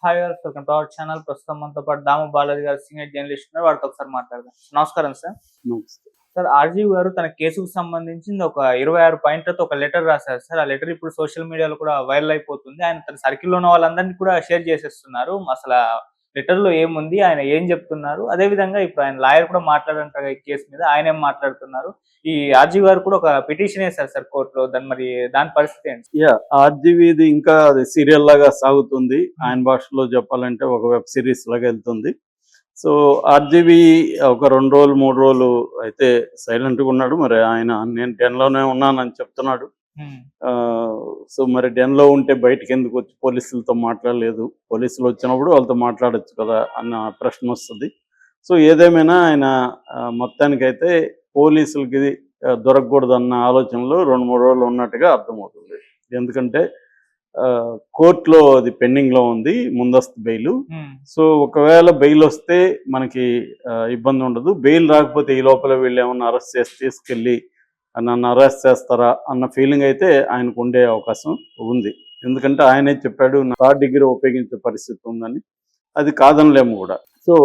Hi గారు, welcome to our channel. ప్రస్తుతం మనతో పాటు దాము బాలాజీ గారు, సీనియర్ జర్నలిస్ట్ ఉన్నారు. వారితో ఒకసారి మాట్లాడదాం. నమస్కారం సార్. నమస్తే. సార్, ఆర్జీవి గారు తన కేసుకు సంబంధించింది ఒక 26 పాయింట్లతో ఒక లెటర్ రాశారు సార్. ఆ లెటర్ ఇప్పుడు సోషల్ మీడియాలో కూడా వైరల్ అయిపోతుంది. ఆయన తన సర్కిల్‌లో ఉన్న వాళ్ళందరినీ కూడా షేర్ చేసేస్తున్నారు. అసల లెటర్‌లో ఏముంది? ఆయన ఏం చెప్తున్నారు? అదే విధంగా ఇప్పుడు ఆయన లాయర్ కూడా మాట్లాడారంట ఈ కేసు మీద. ఆయన ఏం మాట్లాడుతున్నారు? ఈ ఆర్జీవి గారు కూడా ఒక పిటిషన్ ఏసారు సార్ కోర్టులో. దాని పరిస్థితి ఏంటి? ఆర్జీవీది ఇంకా అది సీరియల్ లాగా సాగుతుంది. ఆయన భాషలో చెప్పాలంటే ఒక వెబ్ సిరీస్ లాగా వెళ్తుంది. సో ఆర్జీవీ ఒక 2 రోజులు 3 రోజులు అయితే సైలెంట్గా ఉన్నాడు. మరి ఆయన నేను డెన్లోనే ఉన్నానని చెప్తున్నాడు. సో మరి డెన్లో ఉంటే బయటకు ఎందుకు వచ్చి పోలీసులతో మాట్లాడలేదు? పోలీసులు వచ్చినప్పుడు వాళ్ళతో మాట్లాడచ్చు కదా అన్న ప్రశ్న వస్తుంది. సో ఏదేమైనా ఆయన మొత్తానికైతే పోలీసులకి దొరకకూడదన్న ఆలోచనలో 2-3 రోజులు ఉన్నట్టుగా అర్థమవుతుంది. ఎందుకంటే కోర్టులో అది పెండింగ్లో ఉంది, ముందస్తు బెయిల్. సో ఒకవేళ బెయిల్ వస్తే మనకి ఇబ్బంది ఉండదు. బెయిల్ రాకపోతే ఈ లోపల వీళ్ళు ఏమన్నా అరెస్ట్ చేసి తీసుకెళ్ళి నన్ను అరెస్ట్ చేస్తారా అన్న ఫీలింగ్ అయితే ఆయనకు ఉండే అవకాశం ఉంది. ఎందుకంటే ఆయనే చెప్పాడు, నా 3rd డిగ్రీ ఉపయోగించే పరిస్థితి ఉందని. అది కాదనలేము కూడా. సో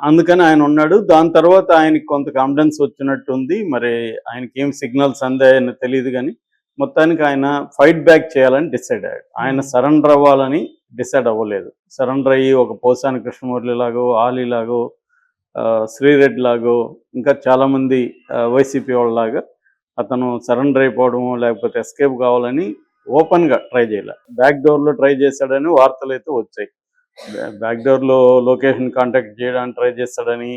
అందుకని ఆయన ఉన్నాడు. దాని తర్వాత ఆయనకి కొంత కాన్ఫిడెన్స్ వచ్చినట్టుంది. మరి ఆయనకి ఏం సిగ్నల్స్ అందాయని తెలియదు, కానీ మొత్తానికి ఆయన ఫైట్ బ్యాక్ చేయాలని డిసైడ్ అయ్యాడు. ఆయన సరెండర్ అవ్వాలని డిసైడ్ అవ్వలేదు. సరెండర్ అయ్యి ఒక పోసాని కృష్ణమురళి లాగో, ఆలీ లాగో, శ్రీరెడ్డి లాగో, ఇంకా చాలామంది వైసీపీ వాళ్ళలాగా అతను సరెండర్ అయిపోవడము లేకపోతే ఎస్కేప్ కావాలని ఓపెన్గా ట్రై చేయలే. బ్యాక్ డోర్లో ట్రై చేశాడని వార్తలు అయితే వచ్చాయి. బ్యాక్ డోర్లో లొకేషన్ కాంటాక్ట్ చేయడానికి ట్రై చేస్తాడని,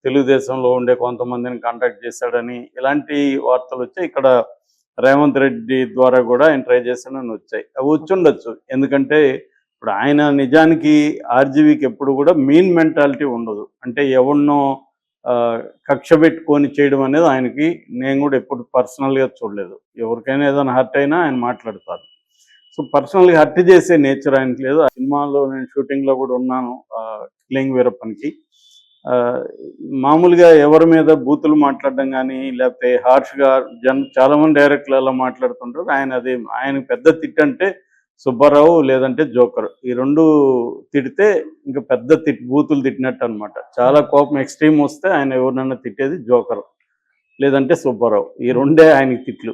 తెలుగుదేశంలో ఉండే కొంతమందిని కాంటాక్ట్ చేశాడని ఇలాంటి వార్తలు వచ్చాయి. ఇక్కడ రేవంత్ రెడ్డి ద్వారా కూడా ఆయన ట్రై చేశాడని వచ్చాయి. అవి వచ్చి ఉండొచ్చు. ఎందుకంటే ఇప్పుడు ఆయన నిజానికి ఆర్జీవీకి ఎప్పుడు కూడా మీన్ మెంటాలిటీ ఉండదు. అంటే ఎవరినో కక్ష పెట్టుకొని చేయడం అనేది ఆయనకి నేను కూడా ఎప్పుడు పర్సనల్గా చూడలేదు. ఎవరికైనా ఏదైనా హర్ట్ అయినా ఆయన మాట్లాడతారు. సో పర్సనల్గా హర్ట్ చేసే నేచర్ ఆయనకి లేదు. ఆ సినిమాలో నేను షూటింగ్లో కూడా ఉన్నాను, కిలింగ్ వీరప్పన్కి. మామూలుగా ఎవరి మీద బూతులు మాట్లాడడం కానీ లేకపోతే హార్ష్గా చాలామంది డైరెక్టర్లు అలా మాట్లాడుతుంటారు. ఆయన పెద్ద తిట్టు అంటే సుబ్బారావు లేదంటే జోకర్. ఈ 2 తిడితే ఇంకా పెద్ద బూతులు తిట్టినట్టు అనమాట. చాలా కోపం ఎక్స్ట్రీమ్ వస్తే ఆయన ఎవరినైనా తిట్టేది జోకర్ లేదంటే సుబ్బారావు. ఈ 2 ఆయనకి తిట్లు,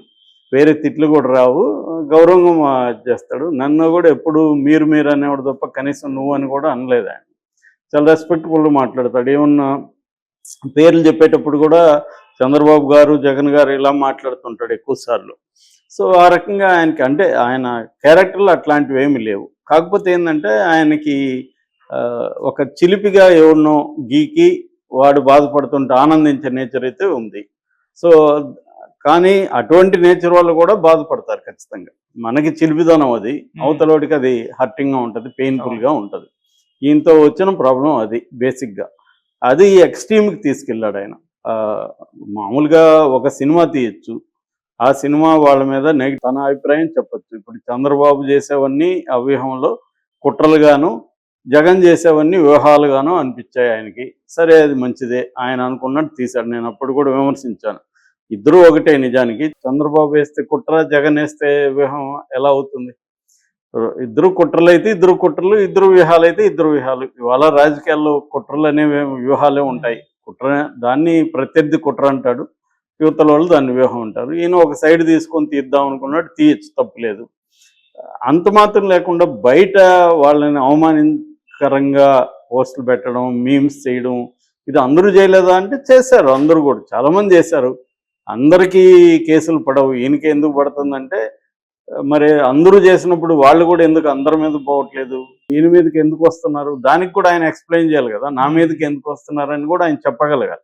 వేరే తిట్లు కూడా రావు. గౌరవంగా చేస్తాడు. నన్ను కూడా ఎప్పుడు మీరు అనేవాడు తప్ప కనీసం నువ్వు అని కూడా అనలేదు. ఆయన చాలా రెస్పెక్ట్ఫుల్గా మాట్లాడతాడు. ఏమన్నా పేర్లు చెప్పేటప్పుడు కూడా చంద్రబాబు గారు, జగన్ గారు ఇలా మాట్లాడుతుంటాడు ఎక్కువసార్లు. సో ఆ రకంగా ఆయనకి అంటే ఆయన క్యారెక్టర్లు అట్లాంటివి ఏమి లేవు. కాకపోతే ఏంటంటే ఆయనకి ఒక చిలిపిగా ఎవరినో గీకి వాడు బాధపడుతుంటే ఆనందించే నేచర్ అయితే ఉంది. సో కానీ అటువంటి నేచర్ వాళ్ళు కూడా బాధపడతారు ఖచ్చితంగా. మనకి చిలిపిదనం అది, అవతలోడికి అది హర్టింగ్గా ఉంటుంది, పెయిన్ఫుల్గా ఉంటుంది. ఈయనతో వచ్చిన ప్రాబ్లం అది బేసిక్గా. అది ఎక్స్ట్రీమ్కి తీసుకెళ్ళాడు ఆయన. మామూలుగా ఒక సినిమా తీయచ్చు, ఆ సినిమా వాళ్ళ మీద తన అభిప్రాయం చెప్పచ్చు. ఇప్పుడు చంద్రబాబు చేసేవన్నీ అవ్యూహంలో కుట్రలుగాను, జగన్ చేసేవన్నీ వ్యూహాలుగాను అనిపించాయి ఆయనకి. సరే, అది మంచిదే, ఆయన అనుకున్నట్టు తీశాడు. నేను అప్పుడు కూడా విమర్శించాను, ఇద్దరు ఒకటే నిజానికి. చంద్రబాబు వేస్తే కుట్ర, జగన్ వేస్తే వ్యూహం ఎలా అవుతుంది? ఇద్దరు కుట్రలు అయితే ఇద్దరు కుట్రలు, ఇద్దరు వ్యూహాలు అయితే ఇద్దరు వ్యూహాలు. ఇవాళ రాజకీయాల్లో కుట్రలు అనేవి వ్యూహాలే ఉంటాయి. కుట్ర దాన్ని ప్రత్యర్థి కుట్ర అంటాడు, యువతల వాళ్ళు దాన్ని వ్యూహం అంటారు. ఈయన ఒక సైడ్ తీసుకొని తీద్దాం అనుకున్నాడు, తీయచ్చు, తప్పులేదు. అంత మాత్రం లేకుండా బయట వాళ్ళని అవమానకరంగా పోస్టులు పెట్టడం, మీమ్స్ చేయడం, ఇది అందరూ చేయలేదా అంటే చేశారు. అందరూ కూడా చాలామంది చేశారు. అందరికీ కేసులు పడవు, ఈయనకి ఎందుకు పడుతుందంటే మరి అందరూ చేసినప్పుడు వాళ్ళు కూడా ఎందుకు అందరి మీద పోవట్లేదు, ఈయన మీదకి ఎందుకు వస్తున్నారు, దానికి కూడా ఆయన ఎక్స్ప్లెయిన్ చేయాలి కదా. నా మీదకి ఎందుకు వస్తున్నారని కూడా ఆయన చెప్పగలగాలి.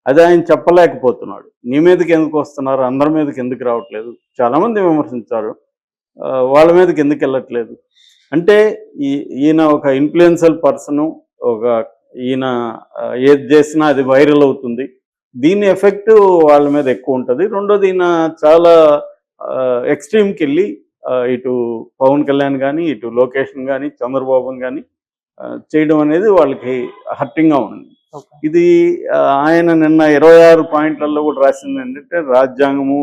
అది ఆయన చెప్పలేకపోతున్నాడు. నీ మీదకి ఎందుకు వస్తున్నారు, అందరి మీదకి ఎందుకు రావట్లేదు, చాలామంది విమర్శించారు, వాళ్ళ మీదకి ఎందుకు వెళ్ళట్లేదు అంటే ఈయన ఒక ఇన్ఫ్లుయెన్షియల్ పర్సను. ఈయన ఏది చేసినా అది వైరల్ అవుతుంది. దీని ఎఫెక్ట్ వాళ్ళ మీద ఎక్కువ ఉంటుంది. రెండోది, ఈయన చాలా ఎక్స్ట్రీమ్కి వెళ్ళి ఇటు పవన్ కళ్యాణ్ కానీ, ఇటు లోకేష్ని కానీ, చంద్రబాబుని కానీ చేయడం అనేది వాళ్ళకి హర్టింగ్గా ఉంది. ఇది ఆయన నిన్న 26 పాయింట్లలో కూడా రాసింది ఏంటంటే, రాజ్యాంగము,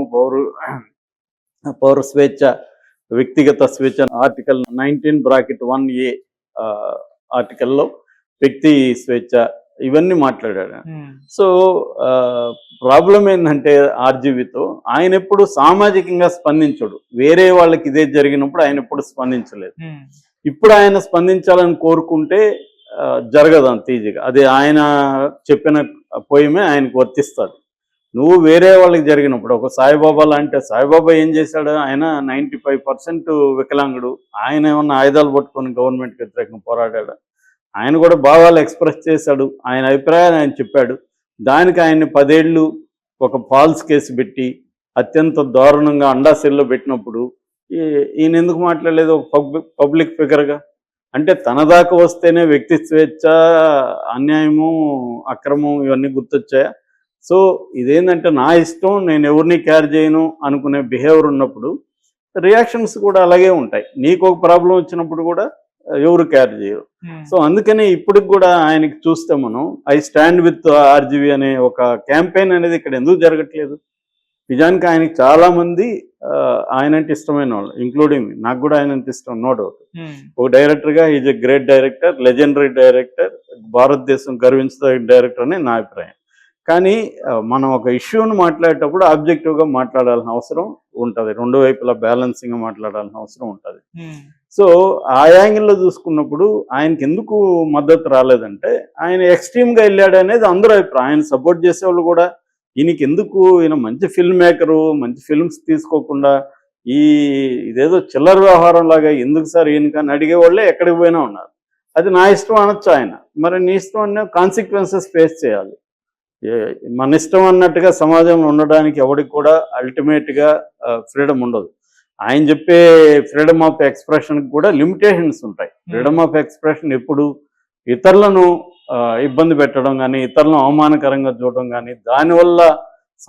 పౌర స్వేచ్ఛ వ్యక్తిగత స్వేచ్ఛ ఆర్టికల్ 19(1)(a) ఆర్టికల్లో వ్యక్తి స్వేచ్ఛ ఇవన్నీ మాట్లాడాడు. సో ప్రాబ్లం ఏంటంటే ఆర్జీవితో ఆయన ఎప్పుడు సామాజికంగా స్పందించడు. వేరే వాళ్ళకి ఇదే జరిగినప్పుడు ఆయన ఎప్పుడు స్పందించలేదు. ఇప్పుడు ఆయన స్పందించాలని కోరుకుంటే జరగదు అంత ఈజీగా. అది ఆయన చెప్పిన పోయమే ఆయనకు వర్తిస్తుంది. నువ్వు వేరే వాళ్ళకి జరిగినప్పుడు ఒక సాయిబాబా లాంటి సాయిబాబా ఏం చేశాడు? ఆయన 95% వికలాంగుడు. ఆయన ఏమన్నా ఆయుధాలు పట్టుకొని గవర్నమెంట్కి వ్యతిరేకంగా పోరాడాడు. ఆయన కూడా భావాలు ఎక్స్ప్రెస్ చేశాడు. ఆయన అభిప్రాయాలు ఆయన చెప్పాడు. దానికి ఆయన్ని 10 ఏళ్ళు ఒక ఫాల్స్ కేసు పెట్టి అత్యంత దారుణంగా అండాసెల్లో పెట్టినప్పుడు ఈయన ఎందుకు మాట్లాడలేదు ఒక పబ్లిక్ ఫిగర్గా? అంటే తన దాకా వస్తేనే వ్యక్తి స్వేచ్ఛ, అన్యాయము, అక్రమం ఇవన్నీ గుర్తొచ్చాయా? సో ఇదేంటంటే నా ఇష్టం, నేను ఎవరిని కేర్ చేయను అనుకునే బిహేవియర్ ఉన్నప్పుడు రియాక్షన్స్ కూడా అలాగే ఉంటాయి. నీకు ఒక ప్రాబ్లం వచ్చినప్పుడు కూడా ఎవరు కేర్ చేయరు. సో అందుకనే ఇప్పటికి కూడా ఆయనకి చూస్తే మనం ఐ స్టాండ్ విత్ ఆర్జీవి అనే ఒక క్యాంపెయిన్ అనేది ఇక్కడ ఎందుకు జరగట్లేదు? నిజానికి ఆయనకి చాలా మంది ఆయన అంటే ఇష్టమైన వాళ్ళు, ఇంక్లూడింగ్ నాకు కూడా ఆయన అంటే ఇష్టం, నో డౌట్. ఒక డైరెక్టర్గా is a great director, legendary director, భారతదేశం గర్వించదగిన డైరెక్టర్ అని నా అభిప్రాయం. కానీ మనం ఒక ఇష్యూని మాట్లాడేటప్పుడు ఆబ్జెక్టివ్గా మాట్లాడాల్సిన అవసరం ఉంటుంది. రెండు వైపులా బ్యాలెన్సింగ్గా మాట్లాడాల్సిన అవసరం ఉంటుంది. సో ఆ యాంగిల్లో చూసుకున్నప్పుడు ఆయనకి ఎందుకు మద్దతు రాలేదంటే ఆయన ఎక్స్ట్రీమ్గా వెళ్ళాడు అనేది అందరూ అభిప్రాయం. ఆయన సపోర్ట్ చేసేవాళ్ళు కూడా ఈయనకి ఎందుకు, ఈయన మంచి ఫిల్మ్ మేకరు, మంచి ఫిల్మ్స్ తీసుకోకుండా ఇదేదో చిల్లర వ్యవహారం లాగా ఎందుకు సార్ ఈయనకని అడిగేవాళ్ళే ఎక్కడికి పోయినా ఉన్నారు. అది నా ఇష్టం అనొచ్చు ఆయన. మరి నీ ఇష్టం అనే కాన్సిక్వెన్సెస్ ఫేస్ చేయాలి. మన ఇష్టం అన్నట్టుగా సమాజంలో ఉండడానికి ఎవరికి కూడా అల్టిమేట్గా ఫ్రీడమ్ ఉండదు. ఆయన చెప్పే ఫ్రీడమ్ ఆఫ్ ఎక్స్ప్రెషన్కి కూడా లిమిటేషన్స్ ఉంటాయి. ఫ్రీడమ్ ఆఫ్ ఎక్స్ప్రెషన్ ఎప్పుడు ఇతరులను ఇబ్బంది పెట్టడం కానీ, ఇతరులను అవమానకరంగా చూడడం కానీ, దానివల్ల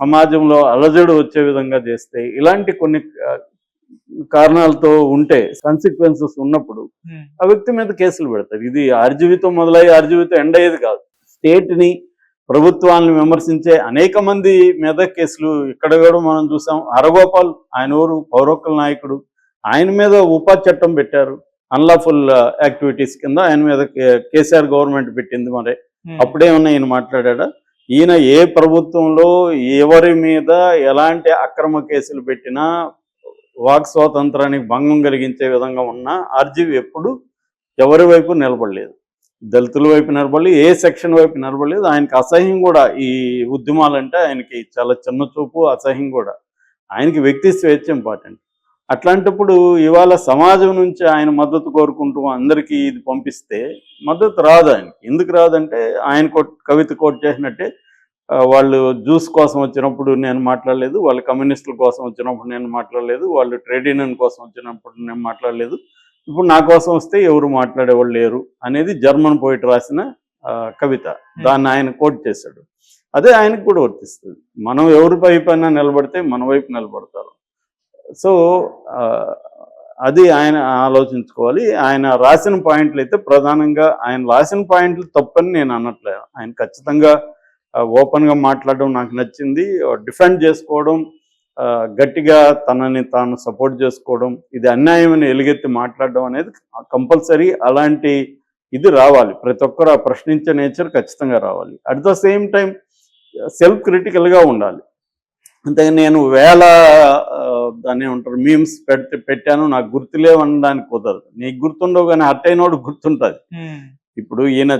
సమాజంలో అలజడు వచ్చే విధంగా చేస్తే, ఇలాంటి కొన్ని కారణాలతో ఉంటే కాన్సిక్వెన్సెస్ ఉన్నప్పుడు ఆ వ్యక్తి మీద కేసులు పెడతారు. ఇది ఆర్జీవితో మొదలయ్యి ఆర్జీవితో ఎండ్ అయ్యేది కాదు. స్టేట్ని, ప్రభుత్వాలను విమర్శించే అనేక మంది మీద కేసులు ఇక్కడ కూడా మనం చూసాం. హరగోపాల్, ఆయన ఊరు పౌరకుల నాయకుడు, ఆయన మీద ఉపా చట్టం పెట్టారు. అన్లాఫుల్ యాక్టివిటీస్ కింద ఆయన మీద కేసీఆర్ గవర్నమెంట్ పెట్టింది. మరి అప్పుడేమన్నా ఈయన మాట్లాడా? ఈయన ఏ ప్రభుత్వంలో ఎవరి మీద ఎలాంటి అక్రమ కేసులు పెట్టినా వాక్ స్వాతంత్రానికి భంగం కలిగించే విధంగా ఉన్న ఆర్జీవి ఎప్పుడు ఎవరి వైపు నిలబడలేదు. దళితుల వైపు నిలబడలేదు, ఏ సెక్షన్ వైపు నిలబడలేదు. ఆయనకి అసహ్యం కూడా ఈ ఉద్యమాలంటే ఆయనకి చాలా చిన్న చూపు, అసహ్యం కూడా. ఆయనకి వ్యక్తి స్వేచ్ఛ ఇంపార్టెంట్. అట్లాంటప్పుడు ఇవాళ సమాజం నుంచి ఆయన మద్దతు కోరుకుంటూ అందరికీ ఇది పంపిస్తే మద్దతు రాదు ఆయనకి. ఎందుకు రాదంటే ఆయన కవిత కోట్ చేసినట్టే, వాళ్ళు జ్యూస్ కోసం వచ్చినప్పుడు నేను మాట్లాడలేదు, వాళ్ళు కమ్యూనిస్టుల కోసం వచ్చినప్పుడు నేను మాట్లాడలేదు, వాళ్ళు ట్రేడ్ యూనియన్ కోసం వచ్చినప్పుడు నేను మాట్లాడలేదు, ఇప్పుడు నా కోసం వస్తే ఎవరు మాట్లాడేవాళ్ళు లేరు అనేది జర్మన్ పోయిట్ రాసిన కవిత. దాన్ని ఆయన కోట్ చేశాడు. అదే ఆయనకు కూడా వర్తిస్తుంది. మనం ఎవరి వైపైనా నిలబడితే మన వైపు నిలబడతారు. సో అది ఆయన ఆలోచించుకోవాలి. ఆయన రాసిన పాయింట్లు అయితే ప్రధానంగా ఆయన రాసిన పాయింట్లు తప్పని నేను అనట్లేదు. ఆయన ఖచ్చితంగా ఓపెన్గా మాట్లాడడం నాకు నచ్చింది. డిఫెండ్ చేసుకోవడం, గట్టిగా తనని తాను సపోర్ట్ చేసుకోవడం, ఇది అన్యాయమని ఎలుగెత్తి మాట్లాడడం అనేది కంపల్సరీ. అలాంటి ఇది రావాలి. ప్రతి ఒక్కరు ప్రశ్నించే నేచర్ ఖచ్చితంగా రావాలి. At the same time self క్రిటికల్గా ఉండాలి. అంతే నేను దాన్ని ఏమంటారు మీమ్స్ పెట్టాను నాకు గుర్తులేవు అనడానికి కుదరదు. నీకు గుర్తుండవు కానీ హర్ట్ అయినోడు గుర్తుంటుంది. ఇప్పుడు ఈయన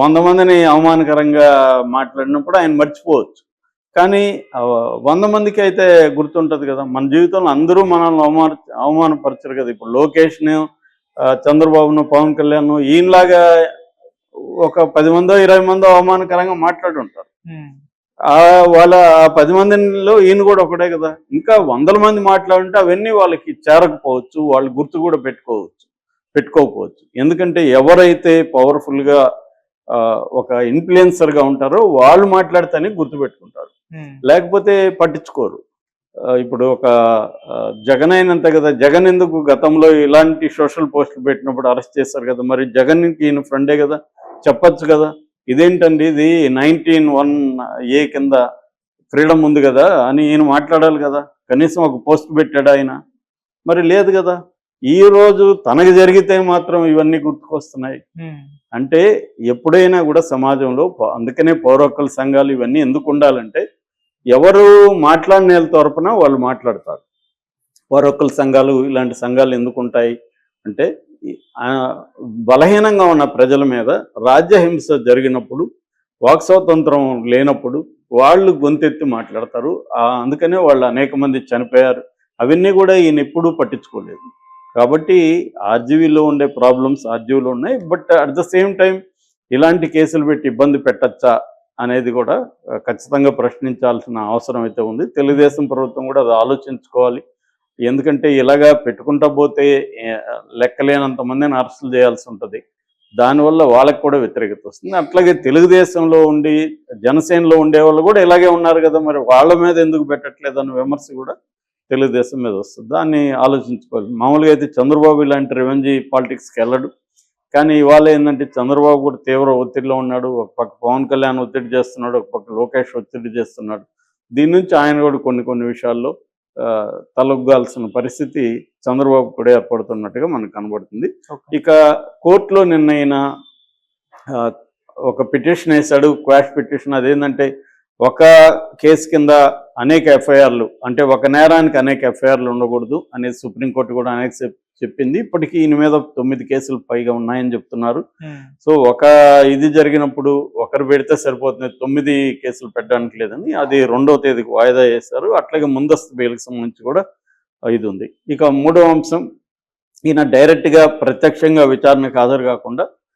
100 మందిని అవమానకరంగా మాట్లాడినప్పుడు ఆయన మర్చిపోవచ్చు, కానీ 100 మందికి అయితే గుర్తుంటుంది కదా. మన జీవితంలో అందరూ మనల్ని అవమానపరచరు కదా. ఇప్పుడు లోకేష్ను, చంద్రబాబును, పవన్ కళ్యాణ్ ఈయనలాగా ఒక 10 మందో 20 మందో అవమానకరంగా మాట్లాడి ఉంటారు. వాళ్ళ 10 మందిలో ఈయన కూడా ఒకటే కదా. ఇంకా 100 మంది మాట్లాడుంటే అవన్నీ వాళ్ళకి చేరకపోవచ్చు, వాళ్ళు గుర్తు కూడా పెట్టుకోకపోవచ్చు. ఎందుకంటే ఎవరైతే పవర్ఫుల్గా ఒక ఇన్ఫ్లుయెన్సర్గా ఉంటారో వాళ్ళు మాట్లాడితేనే గుర్తుపెట్టుకుంటారు, లేకపోతే పట్టించుకోరు. ఇప్పుడు ఒక జగన్ అయినంత కదా, జగన్ ఎందుకు గతంలో ఇలాంటి సోషల్ పోస్టులు పెట్టినప్పుడు అరెస్ట్ చేశారు కదా, మరి జగన్కి ఈయన ఫ్రెండే కదా, చెప్పచ్చు కదా. ఇదేంటండి ఇది 19(1)(a) కింద ఫ్రీడమ్ ఉంది కదా అని ఈయన మాట్లాడాలి కదా. కనీసం ఒక పోస్ట్ పెట్టాడు ఆయన, మరి లేదు కదా. ఈ రోజు తనకు జరిగితే మాత్రం ఇవన్నీ గుర్తుకొస్తున్నాయి. అంటే ఎప్పుడైనా కూడా సమాజంలో అందుకనే పౌర హక్కుల సంఘాలు ఇవన్నీ ఎందుకు ఉండాలంటే ఎవరు మాట్లాడిన తరపున వాళ్ళు మాట్లాడతారు. పౌర హక్కుల సంఘాలు ఇలాంటి సంఘాలు ఎందుకు ఉంటాయి అంటే బలహీనంగా ఉన్న ప్రజల మీద రాజ్యహింస జరిగినప్పుడు వాక్ స్వాతంత్రం లేనప్పుడు వాళ్ళు గొంతెత్తి మాట్లాడతారు. అందుకనే వాళ్ళు అనేక మంది చనిపోయారు. అవన్నీ కూడా ఈయన ఎప్పుడూ పట్టించుకోలేదు. కాబట్టి ఆర్జీవీలో ఉండే ప్రాబ్లమ్స్ ఆర్జీవీలో ఉన్నాయి. But at the same time ఇలాంటి కేసులు పెట్టి ఇబ్బంది పెట్టచ్చా అనేది కూడా ఖచ్చితంగా ప్రశ్నించాల్సిన అవసరం అయితే ఉంది. తెలుగుదేశం ప్రభుత్వం కూడా అది ఆలోచించుకోవాలి. ఎందుకంటే ఇలాగా పెట్టుకుంటా పోతే లెక్కలేనంత మందిని అరెస్టులు చేయాల్సి ఉంటుంది. దానివల్ల వాళ్ళకి కూడా వ్యతిరేకత వస్తుంది. అట్లాగే తెలుగుదేశంలో ఉండి జనసేనలో ఉండే వాళ్ళు కూడా ఇలాగే ఉన్నారు కదా, మరి వాళ్ళ మీద ఎందుకు పెట్టట్లేదు అన్న విమర్శ కూడా తెలుగుదేశం మీద వస్తుంది. దాన్ని ఆలోచించుకోవాలి. మామూలుగా అయితే చంద్రబాబు ఇలాంటి రివెంజీ పాలిటిక్స్కి వెళ్ళడు. కానీ ఇవాళ ఏంటంటే చంద్రబాబు కూడా తీవ్ర ఒత్తిడిలో ఉన్నాడు. ఒక పక్క పవన్ కళ్యాణ్ ఒత్తిడి చేస్తున్నాడు, ఒక పక్క లోకేష్ ఒత్తిడి చేస్తున్నాడు. దీని నుంచి ఆయన కూడా కొన్ని విషయాల్లో తలొగ్గాల్సిన పరిస్థితి చంద్రబాబు కూడా ఏర్పడుతున్నట్టుగా మనకు కనబడుతుంది. ఇక కోర్టులో నిన్న ఒక పిటిషన్ వేశాడు, క్వాష్ పిటిషన్. అదేంటంటే ఒక కేసు కింద అనేక ఎఫ్ఐఆర్లు, అంటే ఒక నేరానికి అనేక ఎఫ్ఐఆర్లు ఉండకూడదు అనేది సుప్రీంకోర్టు కూడా అనేక చెప్పింది. ఇప్పటికీ ఈయన మీద 9 కేసులు పైగా ఉన్నాయని చెప్తున్నారు. సో ఒక ఇది జరిగినప్పుడు ఒకరు పెడితే సరిపోతుంది, 9 కేసులు పెట్టడానికి లేదని అది 2వ తేదీకి వాయిదా చేశారు. అట్లాగే ముందస్తు బెయిల్కి సంబంధించి కూడా ఇది ఉంది. ఇక 3వ అంశం, ఈయన డైరెక్ట్గా ప్రత్యక్షంగా విచారణకు హాజరు కాకుండా